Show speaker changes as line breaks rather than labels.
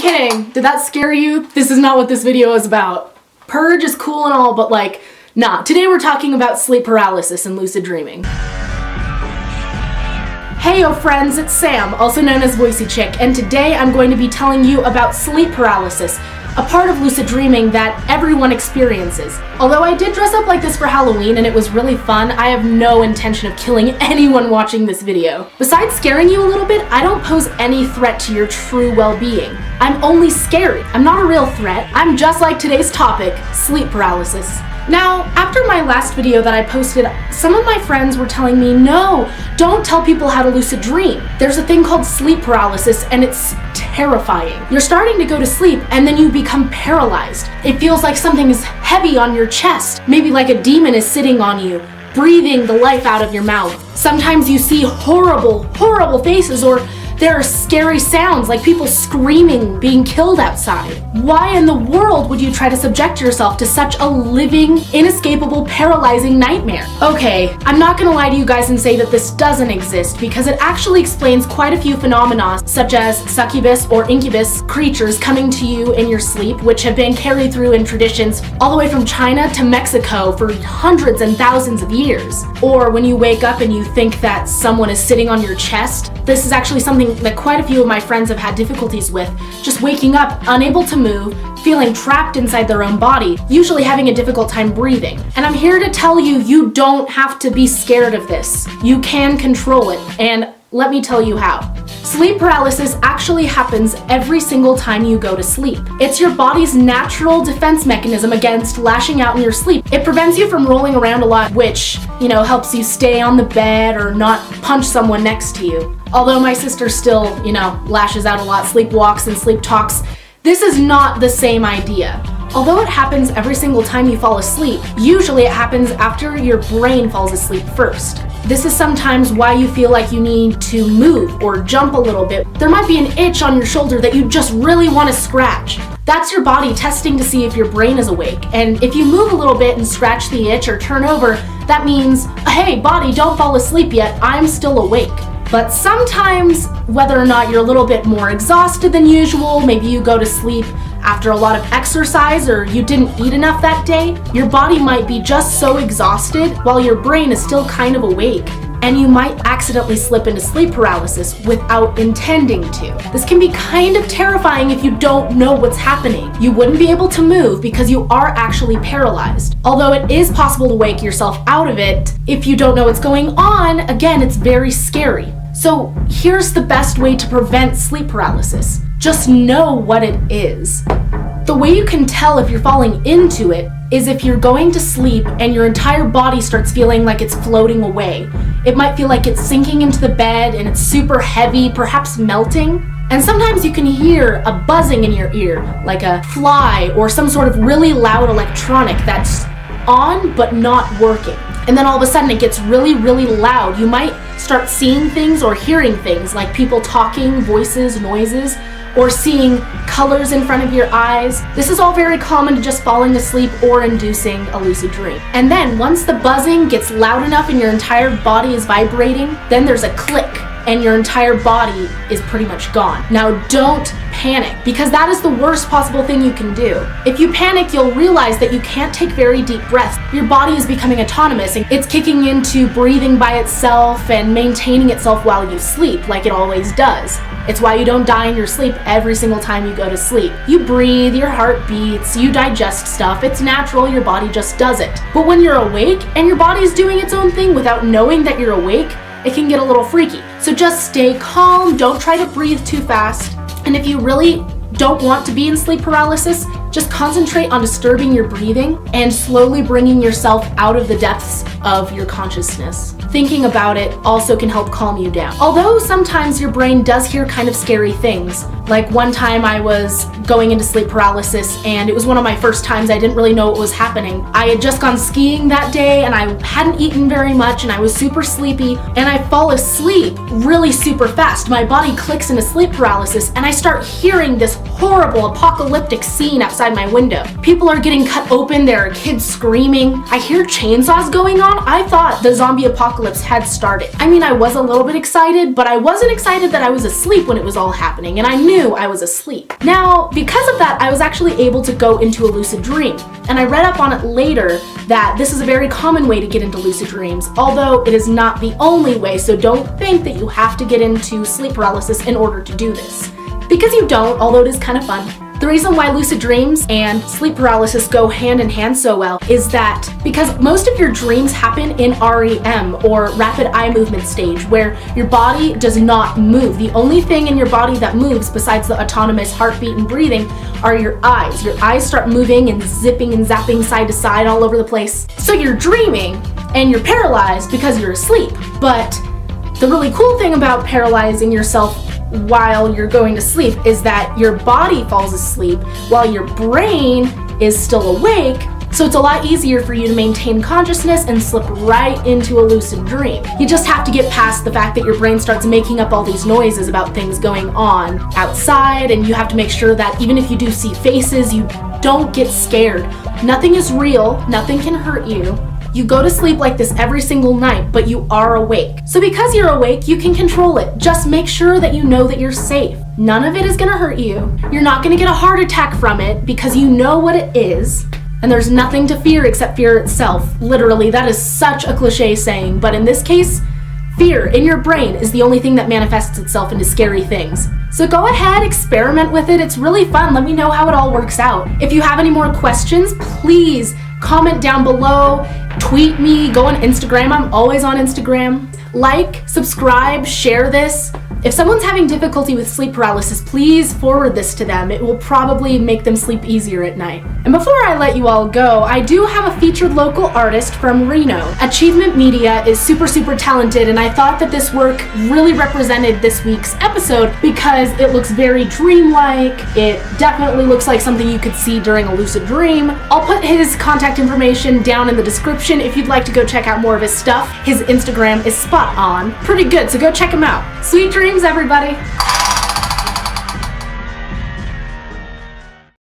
kidding. Did that scare you? This is not what this video is about. Purge is cool and all, but like, nah. Today we're talking about sleep paralysis and lucid dreaming. Heyo friends, it's Sam, also known as voiceychic, and today I'm going to be telling you about sleep paralysis, a part of lucid dreaming that everyone experiences. Although I did dress up like this for Halloween and it was really fun, I have no intention of killing anyone watching this video. Besides scaring you a little bit, I don't pose any threat to your true well-being. I'm only scary. I'm not a real threat. I'm just like today's topic, sleep paralysis. Now, after my last video that I posted, some of my friends were telling me, no, don't tell people how to lucid dream. There's a thing called sleep paralysis and it's terrifying. You're starting to go to sleep and then you become paralyzed. It feels like something is heavy on your chest, maybe like a demon is sitting on you, breathing the life out of your mouth. Sometimes you see horrible, horrible faces, or there are scary sounds like people screaming, being killed outside. Why in the world would you try to subject yourself to such a living, inescapable, paralyzing nightmare? Okay, I'm not gonna lie to you guys and say that this doesn't exist, because it actually explains quite a few phenomena, such as succubus or incubus creatures coming to you in your sleep, which have been carried through in traditions all the way from China to Mexico for hundreds and thousands of years. Or when you wake up and you think that someone is sitting on your chest. This is actually something that quite a few of my friends have had difficulties with, just waking up unable to move, feeling trapped inside their own body, usually having a difficult time breathing. And I'm here to tell you, you don't have to be scared of this. You can control it, and let me tell you how. Sleep paralysis actually happens every single time you go to sleep. It's your body's natural defense mechanism against lashing out in your sleep. It prevents you from rolling around a lot, which, helps you stay on the bed or not punch someone next to you. Although my sister still, lashes out a lot, sleepwalks and sleep talks, this is not the same idea. Although it happens every single time you fall asleep, usually it happens after your brain falls asleep first. This is sometimes why you feel like you need to move or jump a little bit. There might be an itch on your shoulder that you just really want to scratch. That's your body testing to see if your brain is awake. And if you move a little bit and scratch the itch or turn over, that means, hey, body, don't fall asleep yet, I'm still awake. But sometimes, whether or not you're a little bit more exhausted than usual, maybe you go to sleep after a lot of exercise or you didn't eat enough that day, your body might be just so exhausted while your brain is still kind of awake. And you might accidentally slip into sleep paralysis without intending to. This can be kind of terrifying if you don't know what's happening. You wouldn't be able to move because you are actually paralyzed. Although it is possible to wake yourself out of it, if you don't know what's going on, again, it's very scary. So here's the best way to prevent sleep paralysis. Just know what it is. The way you can tell if you're falling into it is if you're going to sleep and your entire body starts feeling like it's floating away. It might feel like it's sinking into the bed and it's super heavy, perhaps melting. And sometimes you can hear a buzzing in your ear, like a fly or some sort of really loud electronic that's on but not working. And then all of a sudden it gets really, really loud. You might start seeing things or hearing things like people talking, voices, noises, or seeing colors in front of your eyes. This is all very common to just falling asleep or inducing a lucid dream. And then once the buzzing gets loud enough and your entire body is vibrating, then there's a click and your entire body is pretty much gone. Now don't panic, because that is the worst possible thing you can do. If you panic, you'll realize that you can't take very deep breaths. Your body is becoming autonomous and it's kicking into breathing by itself and maintaining itself while you sleep, like it always does. It's why you don't die in your sleep every single time you go to sleep. You breathe, your heart beats, you digest stuff. It's natural, your body just does it. But when you're awake and your body is doing its own thing without knowing that you're awake, it can get a little freaky. So just stay calm, don't try to breathe too fast. And if you really don't want to be in sleep paralysis, just concentrate on disturbing your breathing and slowly bringing yourself out of the depths of your consciousness. Thinking about it also can help calm you down. Although sometimes your brain does hear kind of scary things. Like one time I was going into sleep paralysis and it was one of my first times. I didn't really know what was happening. I had just gone skiing that day and I hadn't eaten very much and I was super sleepy and I fall asleep really super fast. My body clicks into sleep paralysis and I start hearing this horrible apocalyptic scene outside my window. People are getting cut open, there are kids screaming. I hear chainsaws going on. I thought the zombie apocalypse had started. I mean, I was a little bit excited, but I wasn't excited that I was asleep when it was all happening, and I knew knew I was asleep. Now, because of that, I was actually able to go into a lucid dream. And I read up on it later that this is a very common way to get into lucid dreams, although it is not the only way, so don't think that you have to get into sleep paralysis in order to do this. Because you don't, although it is kind of fun. The reason why lucid dreams and sleep paralysis go hand in hand so well is that because most of your dreams happen in REM, or rapid eye movement stage, where your body does not move. The only thing in your body that moves besides the autonomous heartbeat and breathing are your eyes. Your eyes start moving and zipping and zapping side to side all over the place. So you're dreaming and you're paralyzed because you're asleep. But the really cool thing about paralyzing yourself while you're going to sleep is that your body falls asleep while your brain is still awake, so it's a lot easier for you to maintain consciousness and slip right into a lucid dream. You just have to get past the fact that your brain starts making up all these noises about things going on outside, and you have to make sure that even if you do see faces, you don't get scared. Nothing is real, nothing can hurt you. You go to sleep like this every single night, but you are awake. So because you're awake, you can control it. Just make sure that you know that you're safe. None of it is gonna hurt you. You're not gonna get a heart attack from it because you know what it is. And there's nothing to fear except fear itself. Literally, that is such a cliche saying, but in this case, fear in your brain is the only thing that manifests itself into scary things. So go ahead, experiment with it. It's really fun. Let me know how it all works out. If you have any more questions, please comment down below, tweet me, go on Instagram. I'm always on Instagram. Like, subscribe, share this. If someone's having difficulty with sleep paralysis, please forward this to them. It will probably make them sleep easier at night. And before I let you all go, I do have a featured local artist from Reno. Achievmnt Media is super talented, and I thought that this work really represented this week's episode because it looks very dreamlike. It definitely looks like something you could see during a lucid dream. I'll put his contact information down in the description if you'd like to go check out more of his stuff. His Instagram is spot on. Pretty good, so go check him out. Sweet dreams, everybody.